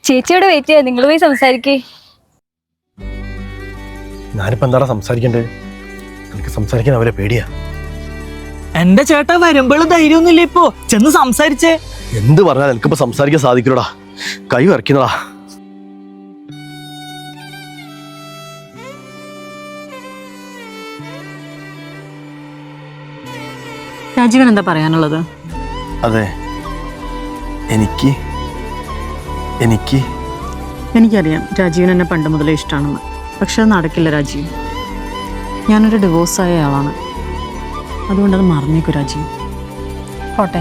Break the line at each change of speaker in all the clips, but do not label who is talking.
ചേച്ചിയോട് വെയിറ്റ് ചെയ്യാം, നിങ്ങൾ പോയി സംസാരിക്കേ.
ഞാനിപ്പോ എന്താ സംസാരിക്കണ്ടേ? എനിക്ക് സംസാരിക്കാൻ അവരെ പേടിയാ.
എന്റെ ചേട്ടാ വരുമ്പോൾ ധൈര്യമൊന്നുമില്ല. ഇപ്പോ ചെന്ന് സംസാരിച്ചേ.
എന്ത് പറഞ്ഞാൽ എനിക്കിപ്പോ സംസാരിക്കാൻ സാധിക്കില്ലടാ, കൈ വരയ്ക്കുന്നടാ.
രാജീവൻ എന്താ പറയാനുള്ളത്?
അതെ,
എനിക്കറിയാം രാജീവൻ എന്നെ പണ്ട് മുതലേ ഇഷ്ടമാണെന്ന്. പക്ഷെ അത് നടക്കില്ല രാജീവ്. ഞാനൊരു ഡിവോഴ്സായ ആളാണ്, അതുകൊണ്ടത് മറന്നേക്കൂ രാജീവ്. പോട്ടെ.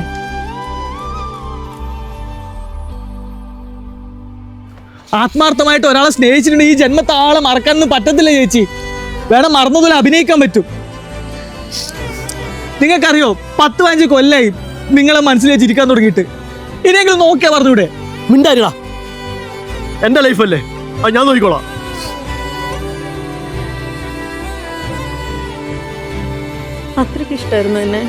ആത്മാർത്ഥമായിട്ട് ഒരാളെ സ്നേഹിച്ചിട്ടുണ്ട്, ഈ ജന്മത്തെ ആളെ മറക്കാനൊന്നും പറ്റത്തില്ല ചേച്ചി. വേണം മറന്നതുപോലെ അഭിനയിക്കാൻ പറ്റും. നിങ്ങൾക്കറിയോ 10-15 കൊല്ലായി നിങ്ങളെ മനസ്സിൽ വെച്ചിരിക്കാൻ തുടങ്ങിയിട്ട്. ഇനിയെങ്കിലും നോക്കിയാ പറഞ്ഞൂടെ?
മിണ്ടാരിടാ, എന്റെ ലൈഫല്ലേ, അത് ഞാൻ നോക്കിക്കോളാം.
അത്രയ്ക്ക് ഇഷ്ടമായിരുന്നു എന്നെ.